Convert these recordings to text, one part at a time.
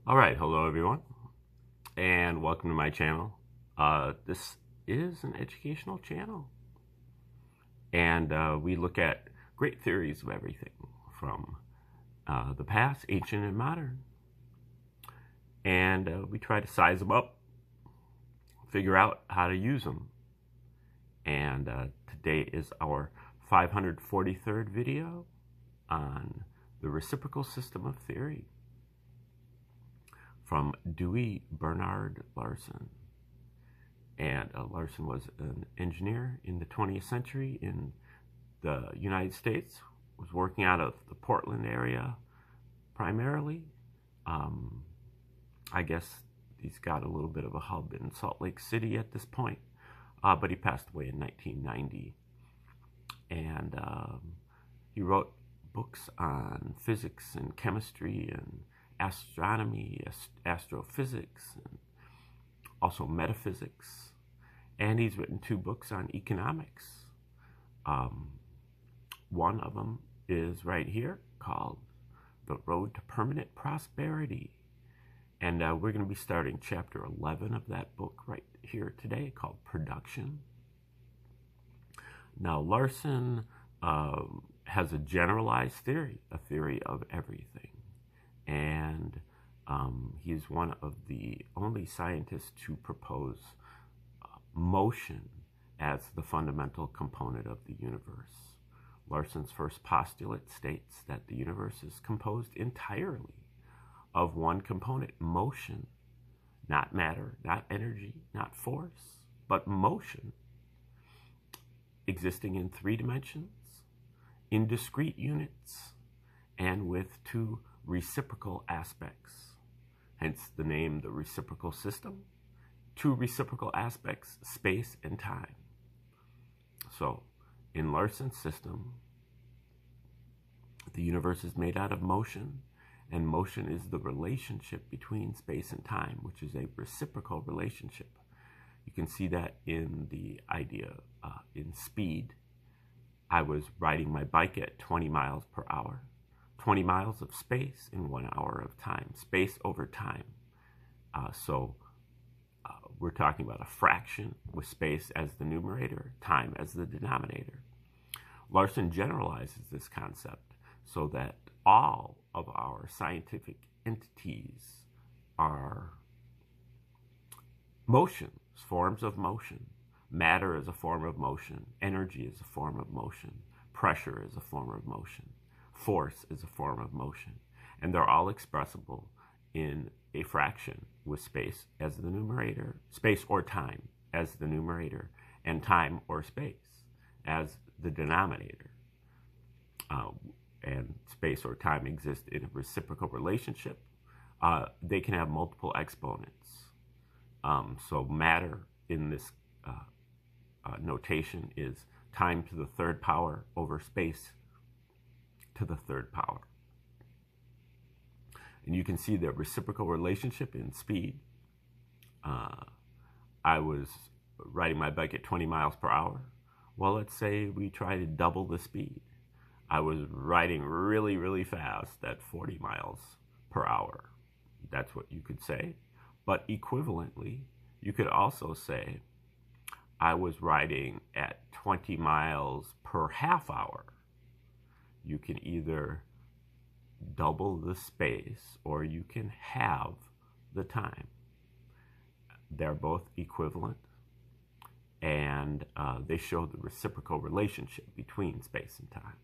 All right, hello everyone, and welcome to my channel. This is an educational channel, and we look at great theories of everything from the past, ancient and modern, and we try to size them up, figure out how to use them. And today is our 543rd video on the reciprocal system of theory from Dewey Bernard Larson. And Larson was an engineer in the 20th century in the United States, was working out of the Portland area primarily. I guess he's got a little bit of a hub in Salt Lake City at this point, but he passed away in 1990. And he wrote books on physics and chemistry and astronomy, astrophysics, and also metaphysics. And he's written 2 books on economics. One of them is right here called The Road to Permanent Prosperity. And we're going to be starting chapter 11 of that book right here today, called Production. Now, Larson has a generalized theory, a theory of everything. And he's one of the only scientists to propose motion as the fundamental component of the universe. Larson's first postulate states that the universe is composed entirely of one component, motion, not matter, not energy, not force, but motion, existing in 3 dimensions, in discrete units, and with 2 reciprocal aspects, hence the name, the reciprocal system. 2 reciprocal aspects, space and time. So, in Larson's system, the universe is made out of motion, and motion is the relationship between space and time, which is a reciprocal relationship. You can see that in the idea in speed. I was riding my bike at 20 miles per hour. 20 miles of space in 1 hour of time, space over time. We're talking about a fraction with space as the numerator, time as the denominator. Larson generalizes this concept so that all of our scientific entities are motions, forms of motion. Matter is a form of motion. Energy is a form of motion. Pressure is a form of motion. Force is a form of motion. And they're all expressible in a fraction with space as the numerator, space or time as the numerator, and time or space as the denominator. And space or time exist in a reciprocal relationship. They can have multiple exponents. So matter in this notation is time to the 3rd power over space to the 3rd power. And you can see the reciprocal relationship in speed. I was riding my bike at 20 miles per hour. Well, let's say we try to double the speed. I was riding really, really fast at 40 miles per hour. That's what you could say. But equivalently, you could also say I was riding at 20 miles per half hour. You can either double the space or you can have the time. They're both equivalent, and they show the reciprocal relationship between space and time.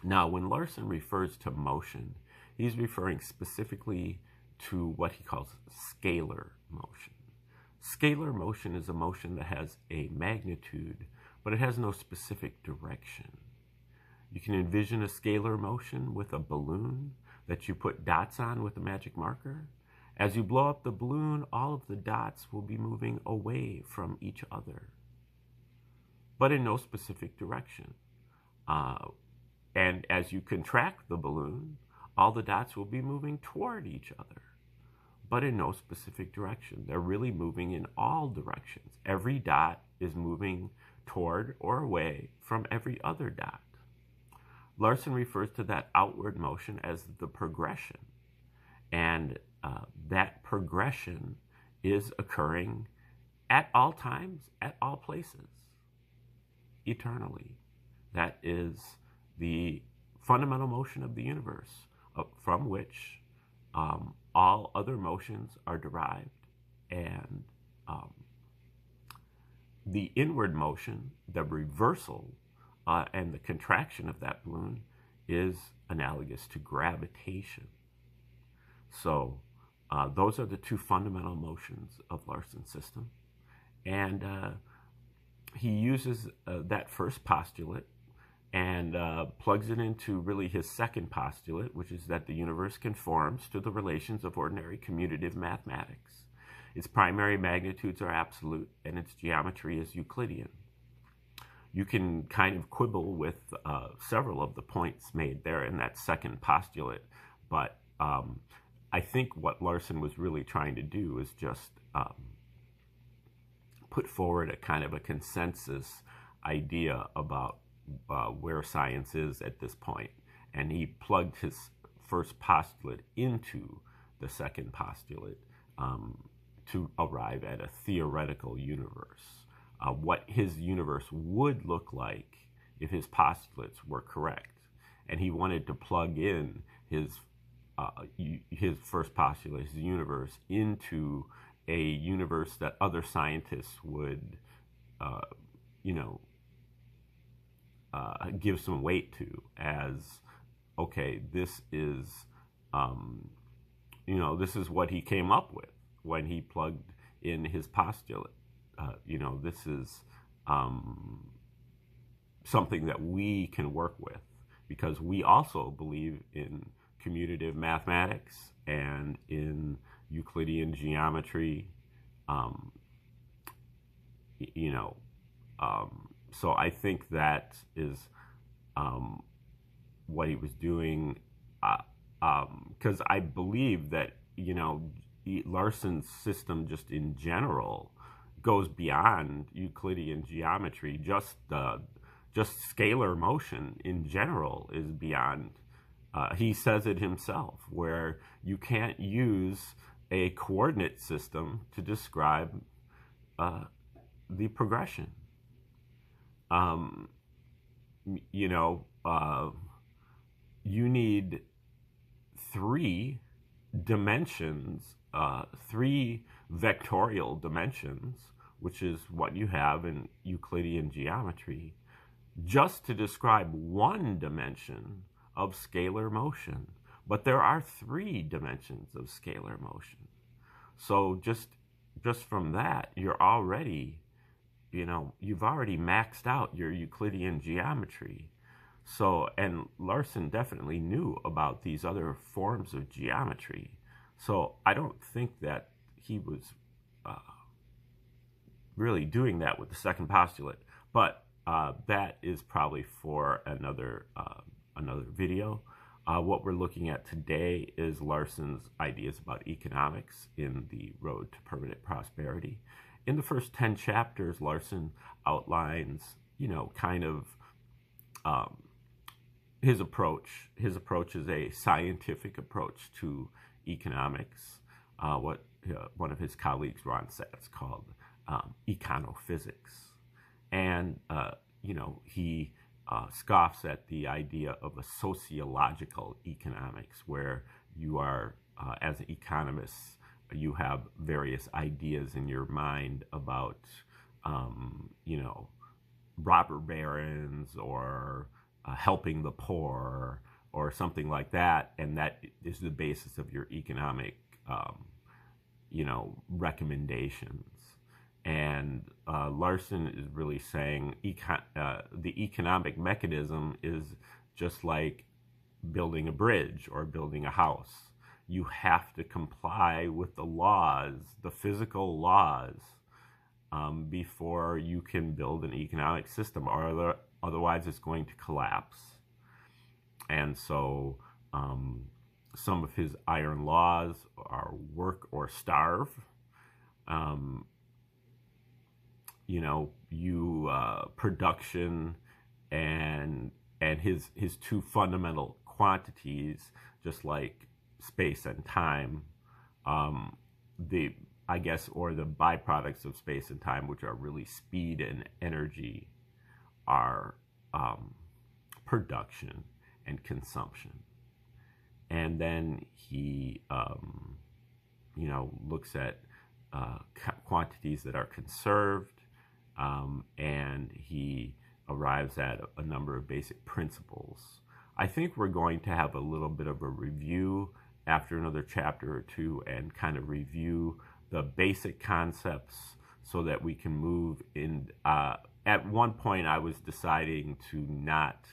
Now, when Larson refers to motion, he's referring specifically to what he calls scalar motion. Scalar motion is a motion that has a magnitude, but it has no specific direction. You can envision a scalar motion with a balloon that you put dots on with a magic marker. As you blow up the balloon, all of the dots will be moving away from each other, but in no specific direction. And as you contract the balloon, all the dots will be moving toward each other, but in no specific direction. They're really moving in all directions. Every dot is moving toward or away from every other dot. Larson refers to that outward motion as the progression. And that progression is occurring at all times, at all places, eternally. That is the fundamental motion of the universe, from which all other motions are derived. And the inward motion, the reversal and the contraction of that balloon, is analogous to gravitation. So those are the two fundamental motions of Larson's system. And he uses that first postulate and plugs it into really his second postulate, which is that the universe conforms to the relations of ordinary commutative mathematics. Its primary magnitudes are absolute, and its geometry is Euclidean. You can kind of quibble with several of the points made there in that second postulate, but I think what Larson was really trying to do is just put forward a kind of a consensus idea about where science is at this point. And he plugged his first postulate into the second postulate to arrive at a theoretical universe. What his universe would look like if his postulates were correct. And he wanted to plug in his first postulate, his universe, into a universe that other scientists would, give some weight to as, okay, this is what he came up with when he plugged in his postulate. This is something that we can work with, because we also believe in commutative mathematics and in Euclidean geometry. So I think that is what he was doing, because I believe that Larson's system just in general goes beyond Euclidean geometry. Just scalar motion in general is beyond. He says it himself, where you can't use a coordinate system to describe the progression. You need three dimensions, three vectorial dimensions, which is what you have in Euclidean geometry, just to describe one dimension of scalar motion. But there are three dimensions of scalar motion. So just from that, you're already, you've already maxed out your Euclidean geometry. So, and Larson definitely knew about these other forms of geometry. So I don't think that he was really doing that with the second postulate. But that is probably for another video. What we're looking at today is Larson's ideas about economics in the Road to Permanent Prosperity. In the first 10 chapters, Larson outlines, kind of his approach. His approach is a scientific approach to economics, what one of his colleagues, Ron Satz, called econophysics. And, he scoffs at the idea of a sociological economics, where you are, as an economist, you have various ideas in your mind about, robber barons or helping the poor or something like that, and that is the basis of your economic, recommendations. And Larson is really saying the economic mechanism is just like building a bridge or building a house. You have to comply with the laws, the physical laws, before you can build an economic system, or otherwise it's going to collapse. And so some of his iron laws are work or starve. Production and his two fundamental quantities, just like space and time, the I guess, or the byproducts of space and time, which are really speed and energy, are production and consumption. And then he, looks at quantities that are conserved, and he arrives at a number of basic principles. I think we're going to have a little bit of a review after another chapter or two and kind of review the basic concepts so that we can move in. At one point, I was deciding to not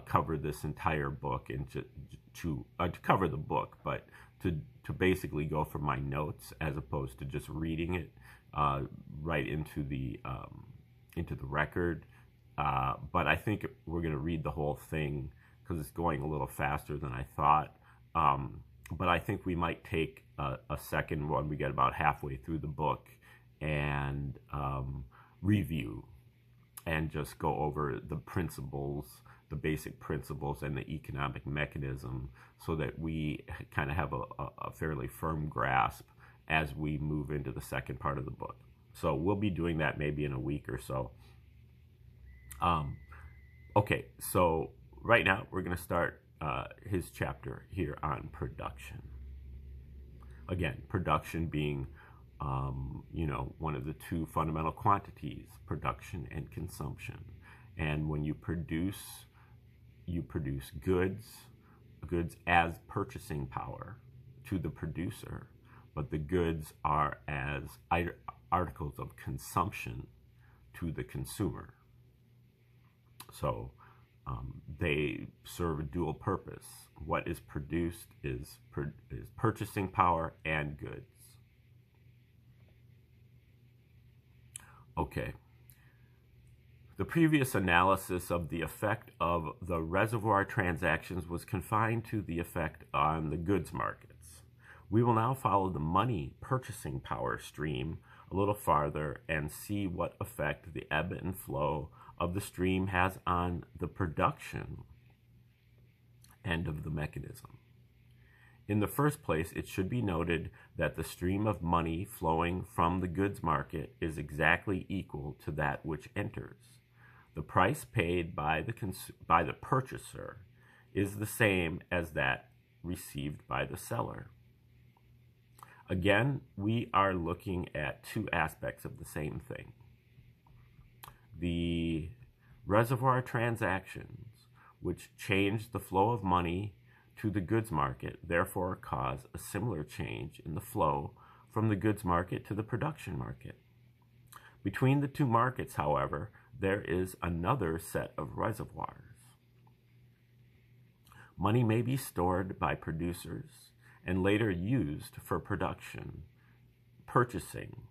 cover this entire book and to cover the book, but to basically go from my notes as opposed to just reading it right into the record. But I think we're going to read the whole thing because it's going a little faster than I thought. But I think we might take a second when we get about halfway through the book and review and just go over the principles, the basic principles and the economic mechanism so that we kind of have a fairly firm grasp as we move into the second part of the book. So we'll be doing that maybe in a week or so. Okay, so right now we're going to start his chapter here on production. Again, production being, one of the two fundamental quantities, production and consumption. And when you produce goods as purchasing power to the producer, but the goods are as articles of consumption to the consumer. So they serve a dual purpose. What is produced is purchasing power and goods. Okay. The previous analysis of the effect of the reservoir transactions was confined to the effect on the goods markets. We will now follow the money purchasing power stream a little farther and see what effect the ebb and flow of the stream has on the production end of the mechanism. In the first place, it should be noted that the stream of money flowing from the goods market is exactly equal to that which enters. The price paid by the purchaser is the same as that received by the seller. Again, we are looking at two aspects of the same thing. The reservoir transactions, which change the flow of money to the goods market, therefore cause a similar change in the flow from the goods market to the production market. Between the two markets, however, there is another set of reservoirs. Money may be stored by producers and later used for production, purchasing,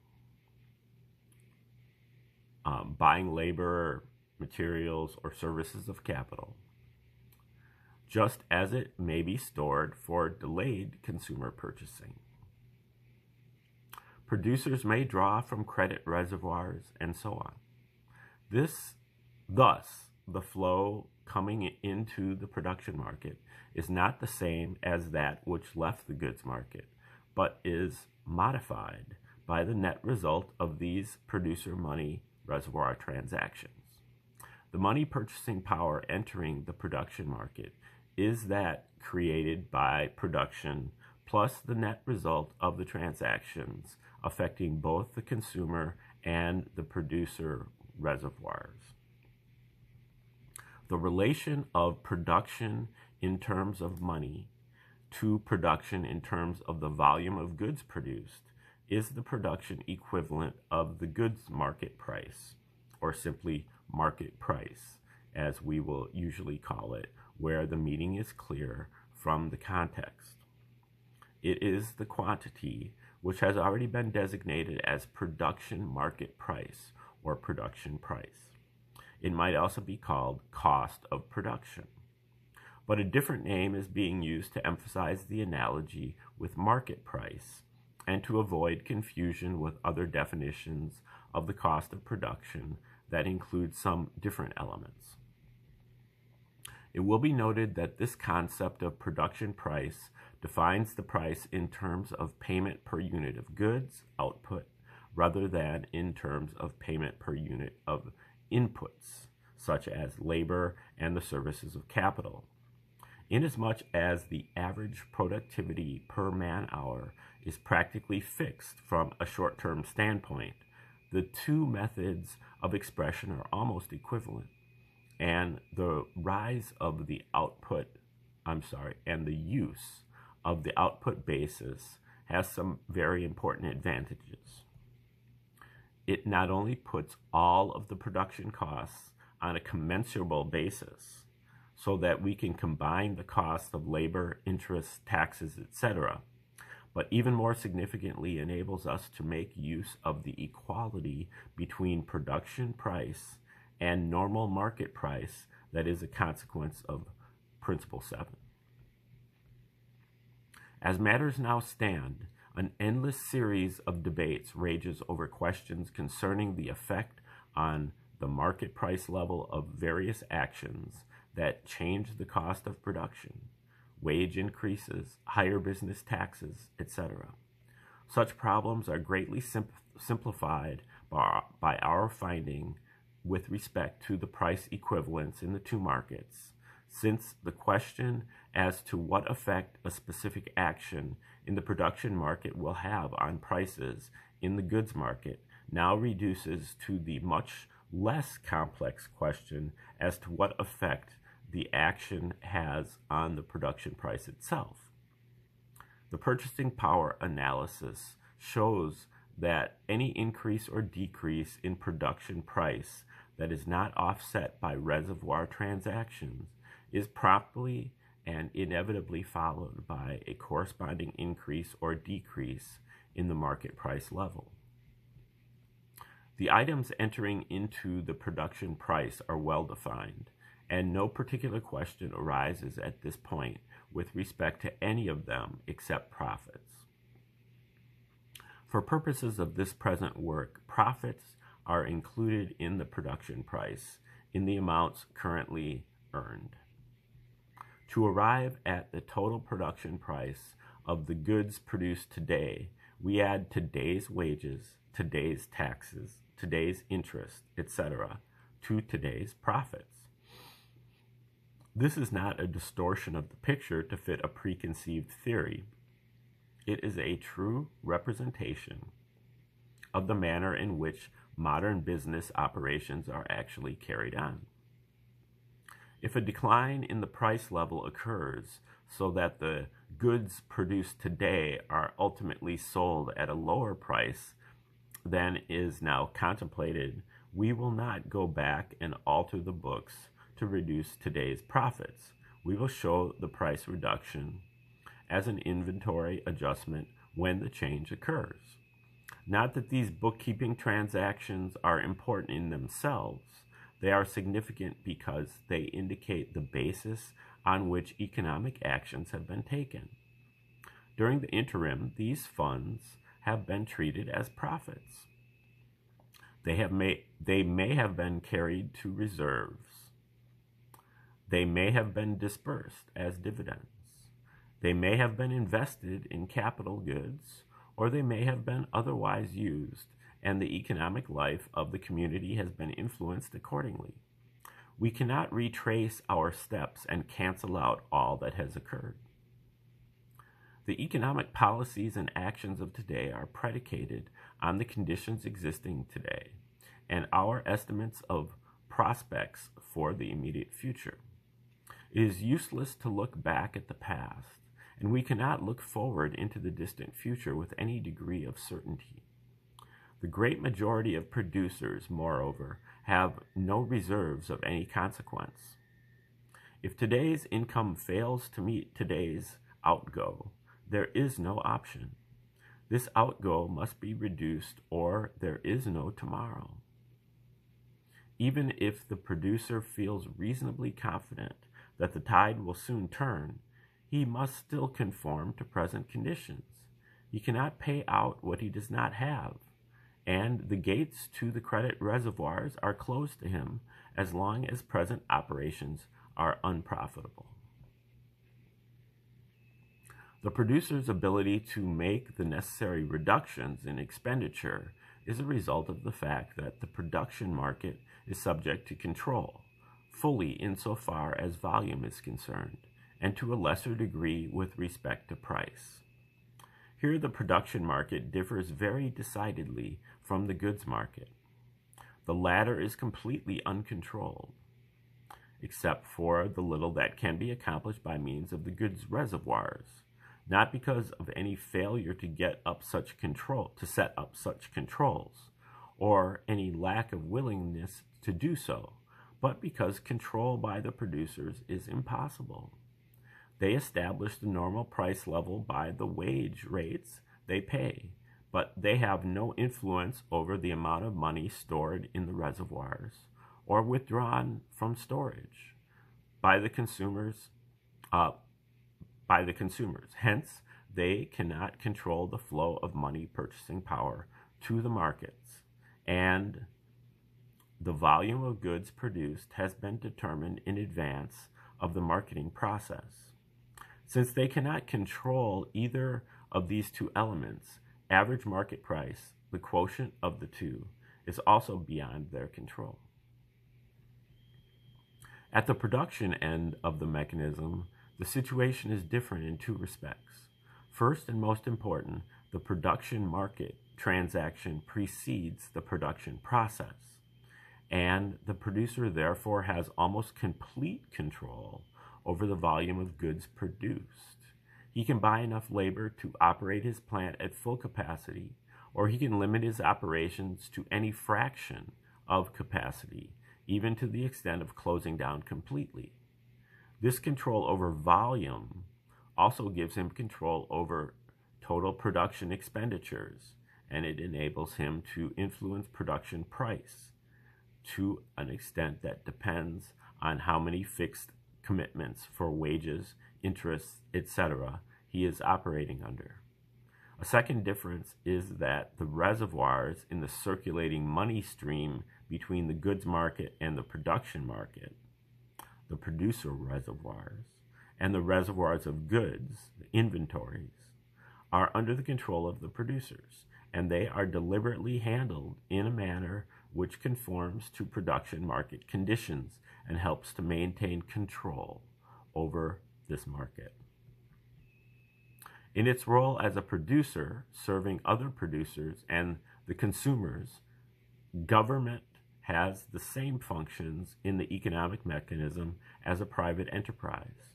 buying labor, materials, or services of capital, just as it may be stored for delayed consumer purchasing. Producers may draw from credit reservoirs and so on. Thus, the flow coming into the production market is not the same as that which left the goods market, but is modified by the net result of these producer money reservoir transactions. The money purchasing power entering the production market is that created by production plus the net result of the transactions affecting both the consumer and the producer reservoirs. The relation of production in terms of money to production in terms of the volume of goods produced is the production equivalent of the goods market price, or simply market price, as we will usually call it, where the meaning is clear from the context. It is the quantity which has already been designated as production market price or production price. It might also be called cost of production. But a different name is being used to emphasize the analogy with market price and to avoid confusion with other definitions of the cost of production that include some different elements. It will be noted that this concept of production price defines the price in terms of payment per unit of goods, output, rather than in terms of payment per unit of inputs, such as labor and the services of capital. Inasmuch as the average productivity per man-hour is practically fixed from a short-term standpoint, the two methods of expression are almost equivalent, and the rise of the use of the output basis has some very important advantages. It not only puts all of the production costs on a commensurable basis, so that we can combine the cost of labor, interest, taxes, etc., but even more significantly enables us to make use of the equality between production price and normal market price that is a consequence of Principle 7. As matters now stand, an endless series of debates rages over questions concerning the effect on the market price level of various actions that change the cost of production, wage increases, higher business taxes, etc. Such problems are greatly simplified by our finding with respect to the price equivalence in the two markets, since the question as to what effect a specific action in the production market will have on prices in the goods market now reduces to the much less complex question as to what effect the action has on the production price itself. The purchasing power analysis shows that any increase or decrease in production price that is not offset by reservoir transactions is promptly and inevitably followed by a corresponding increase or decrease in the market price level. The items entering into the production price are well defined, and no particular question arises at this point with respect to any of them except profits. For purposes of this present work, profits are included in the production price in the amounts currently earned. To arrive at the total production price of the goods produced today, we add today's wages, today's taxes, today's interest, etc., to today's profits. This is not a distortion of the picture to fit a preconceived theory. It is a true representation of the manner in which modern business operations are actually carried on. If a decline in the price level occurs so that the goods produced today are ultimately sold at a lower price than is now contemplated, we will not go back and alter the books to reduce today's profits. We will show the price reduction as an inventory adjustment when the change occurs. Not that these bookkeeping transactions are important in themselves. They are significant because they indicate the basis on which economic actions have been taken. During the interim, these funds have been treated as profits. They may have been carried to reserves. They may have been dispersed as dividends. They may have been invested in capital goods, or they may have been otherwise used, and the economic life of the community has been influenced accordingly. We cannot retrace our steps and cancel out all that has occurred. The economic policies and actions of today are predicated on the conditions existing today and our estimates of prospects for the immediate future. It is useless to look back at the past, and we cannot look forward into the distant future with any degree of certainty. The great majority of producers, moreover, have no reserves of any consequence. If today's income fails to meet today's outgo, there is no option. This outgo must be reduced, or there is no tomorrow. Even if the producer feels reasonably confident that the tide will soon turn, he must still conform to present conditions. He cannot pay out what he does not have, and the gates to the credit reservoirs are closed to him as long as present operations are unprofitable. The producer's ability to make the necessary reductions in expenditure is a result of the fact that the production market is subject to control, fully insofar as volume is concerned, and to a lesser degree with respect to price. Here the production market differs very decidedly from the goods market. The latter is completely uncontrolled, except for the little that can be accomplished by means of the goods reservoirs, not because of any failure to set up such controls, or any lack of willingness to do so, but because control by the producers is impossible. They establish the normal price level by the wage rates they pay, but they have no influence over the amount of money stored in the reservoirs or withdrawn from storage by the consumers. Hence, they cannot control the flow of money purchasing power to the markets, and the volume of goods produced has been determined in advance of the marketing process. Since they cannot control either of these two elements, average market price, the quotient of the two, is also beyond their control. At the production end of the mechanism, the situation is different in two respects. First and most important, the production market transaction precedes the production process, and the producer therefore has almost complete control over the volume of goods produced. He can buy enough labor to operate his plant at full capacity, or he can limit his operations to any fraction of capacity, even to the extent of closing down completely. This control over volume also gives him control over total production expenditures, and it enables him to influence production price to an extent that depends on how many fixed commitments for wages, interests, etc. he is operating under. A second difference is that the reservoirs in the circulating money stream between the goods market and the production market, the producer reservoirs, and the reservoirs of goods, the inventories, are under the control of the producers, and they are deliberately handled in a manner which conforms to production market conditions and helps to maintain control over this market. In its role as a producer, serving other producers and the consumers, government has the same functions in the economic mechanism as a private enterprise.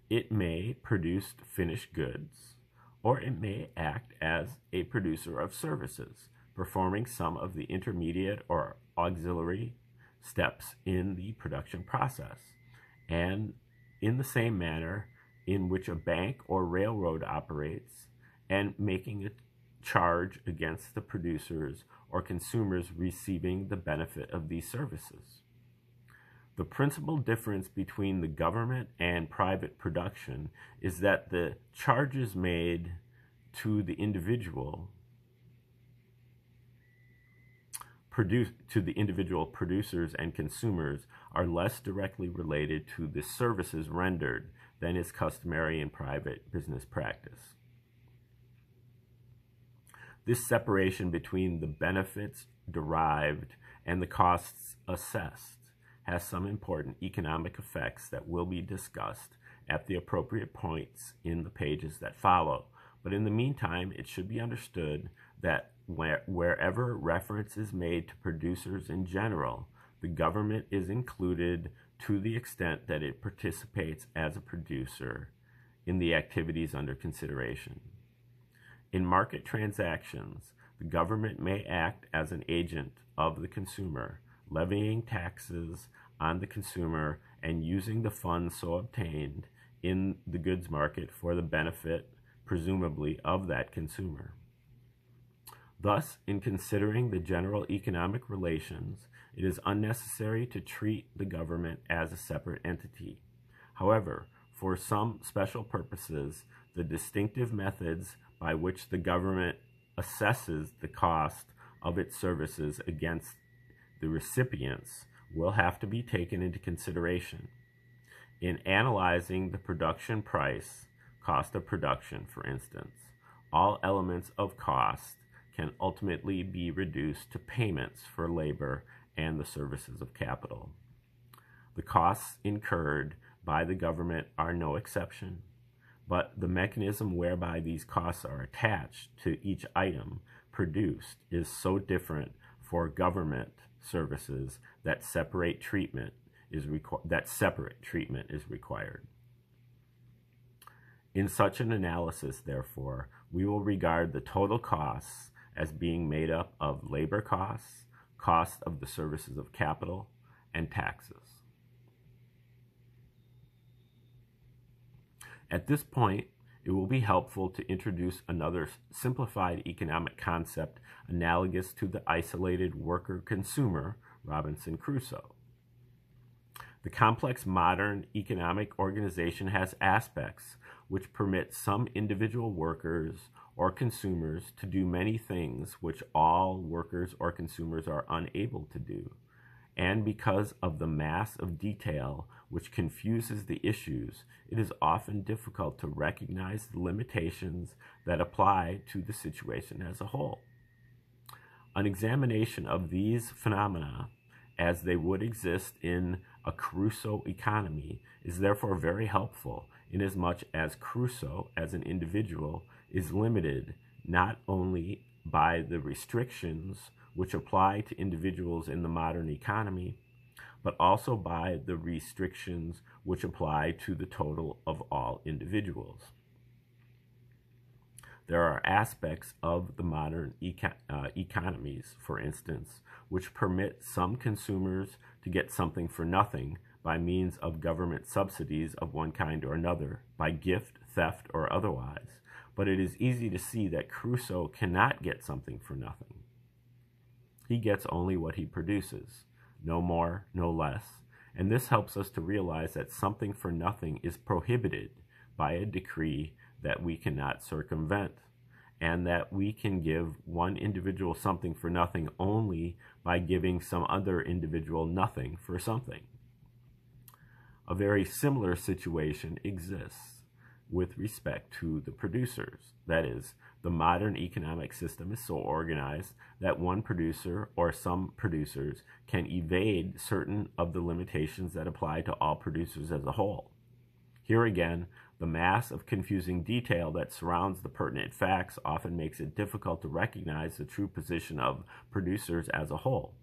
It may produce finished goods, or it may act as a producer of services, performing some of the intermediate or auxiliary steps in the production process, and in the same manner in which a bank or railroad operates, and making a charge against the producers or consumers receiving the benefit of these services. The principal difference between the government and private production is that the charges made to the individual producers and consumers are less directly related to the services rendered than is customary in private business practice. This separation between the benefits derived and the costs assessed has some important economic effects that will be discussed at the appropriate points in the pages that follow. But in the meantime, it should be understood that wherever reference is made to producers in general, the government is included to the extent that it participates as a producer in the activities under consideration. In market transactions, the government may act as an agent of the consumer, levying taxes on the consumer and using the funds so obtained in the goods market for the benefit, presumably, of that consumer. Thus, in considering the general economic relations, it is unnecessary to treat the government as a separate entity. However, for some special purposes, the distinctive methods by which the government assesses the cost of its services against the recipients will have to be taken into consideration. In analyzing the production price, cost of production, for instance, all elements of cost can ultimately be reduced to payments for labor and the services of capital. The costs incurred by the government are no exception, but the mechanism whereby these costs are attached to each item produced is so different for government services that separate treatment is required. In such an analysis, therefore, we will regard the total costs as being made up of labor costs, cost of the services of capital, and taxes. At this point, it will be helpful to introduce another simplified economic concept analogous to the isolated worker-consumer Robinson Crusoe. The complex modern economic organization has aspects which permit some individual workers or consumers to do many things which all workers or consumers are unable to do. And because of the mass of detail which confuses the issues, it is often difficult to recognize the limitations that apply to the situation as a whole. An examination of these phenomena as they would exist in a Crusoe economy is therefore very helpful, inasmuch as Crusoe as an individual is limited not only by the restrictions which apply to individuals in the modern economy, but also by the restrictions which apply to the total of all individuals. There are aspects of the modern economies, for instance, which permit some consumers to get something for nothing by means of government subsidies of one kind or another, by gift, theft, or otherwise. But it is easy to see that Crusoe cannot get something for nothing. He gets only what he produces, no more, no less, and this helps us to realize that something for nothing is prohibited by a decree that we cannot circumvent, and that we can give one individual something for nothing only by giving some other individual nothing for something. A very similar situation exists with respect to the producers. That is, the modern economic system is so organized that one producer or some producers can evade certain of the limitations that apply to all producers as a whole. Here again, the mass of confusing detail that surrounds the pertinent facts often makes it difficult to recognize the true position of producers as a whole.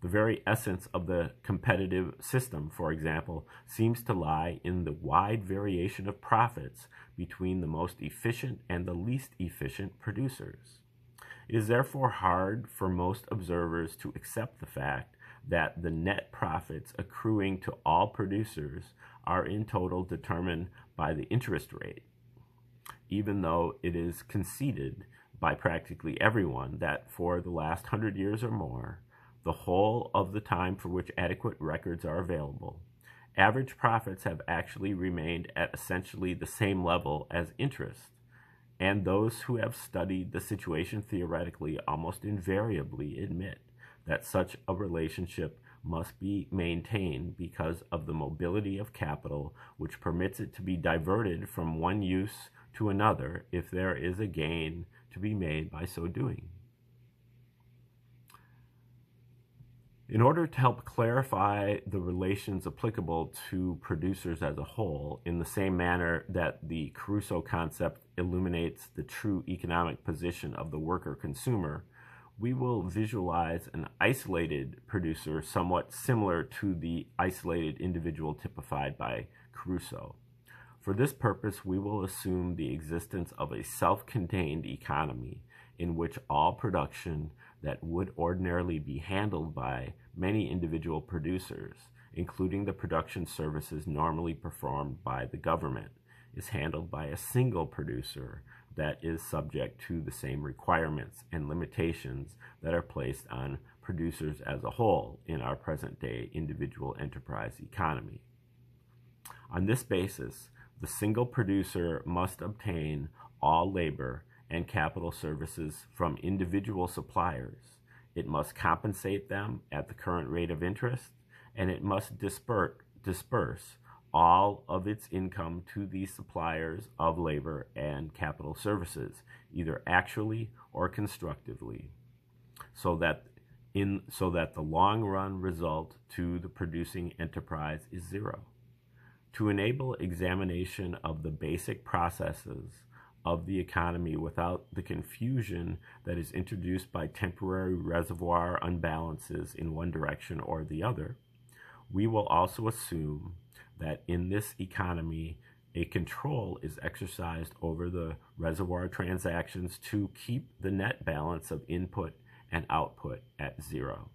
The very essence of the competitive system, for example, seems to lie in the wide variation of profits between the most efficient and the least efficient producers. It is therefore hard for most observers to accept the fact that the net profits accruing to all producers are in total determined by the interest rate, even though it is conceded by practically everyone that for the last 100 years or more, the whole of the time for which adequate records are available, average profits have actually remained at essentially the same level as interest, and those who have studied the situation theoretically almost invariably admit that such a relationship must be maintained because of the mobility of capital, which permits it to be diverted from one use to another if there is a gain to be made by so doing. In order to help clarify the relations applicable to producers as a whole, in the same manner that the Crusoe concept illuminates the true economic position of the worker-consumer, we will visualize an isolated producer somewhat similar to the isolated individual typified by Crusoe. For this purpose, we will assume the existence of a self-contained economy in which all production that would ordinarily be handled by many individual producers, including the production services normally performed by the government, is handled by a single producer that is subject to the same requirements and limitations that are placed on producers as a whole in our present-day individual enterprise economy. On this basis, the single producer must obtain all labor and capital services from individual suppliers. It must compensate them at the current rate of interest, and it must disperse all of its income to the suppliers of labor and capital services, either actually or constructively, so that the long run result to the producing enterprise is zero. To enable examination of the basic processes of the economy without the confusion that is introduced by temporary reservoir unbalances in one direction or the other, we will also assume that in this economy, a control is exercised over the reservoir transactions to keep the net balance of input and output at zero.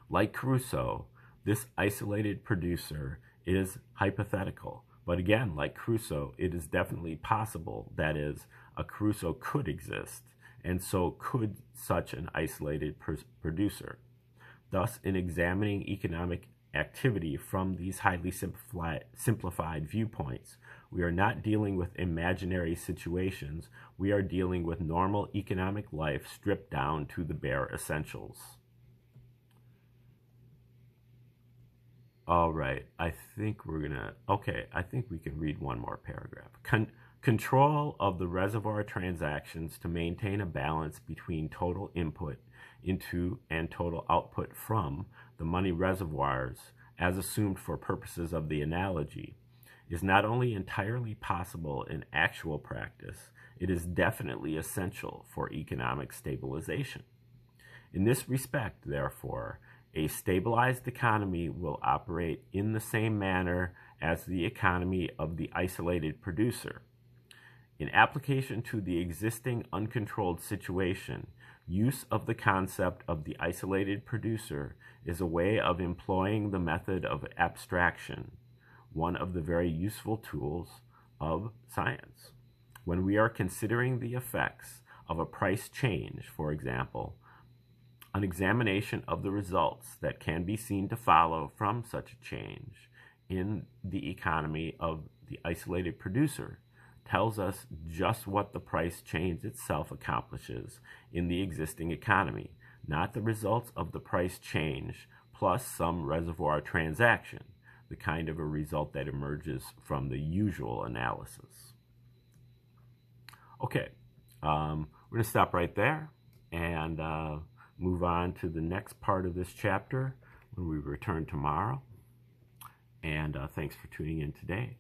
Like Crusoe, this isolated producer is hypothetical, but again, like Crusoe, it is definitely possible. That is, a Crusoe could exist, and so could such an isolated producer. Thus, in examining economic activity from these highly simplified viewpoints, we are not dealing with imaginary situations. We are dealing with normal economic life stripped down to the bare essentials. All right, I think we can read one more paragraph. Control of the reservoir transactions to maintain a balance between total input into and total output from the money reservoirs, as assumed for purposes of the analogy, is not only entirely possible in actual practice, it is definitely essential for economic stabilization. In this respect, therefore, a stabilized economy will operate in the same manner as the economy of the isolated producer. In application to the existing uncontrolled situation, use of the concept of the isolated producer is a way of employing the method of abstraction, one of the very useful tools of science. When we are considering the effects of a price change, for example, an examination of the results that can be seen to follow from such a change in the economy of the isolated producer tells us just what the price change itself accomplishes in the existing economy, not the results of the price change plus some reservoir transaction, the kind of a result that emerges from the usual analysis. Okay, we're going to stop right there and move on to the next part of this chapter when we return tomorrow. And thanks for tuning in today.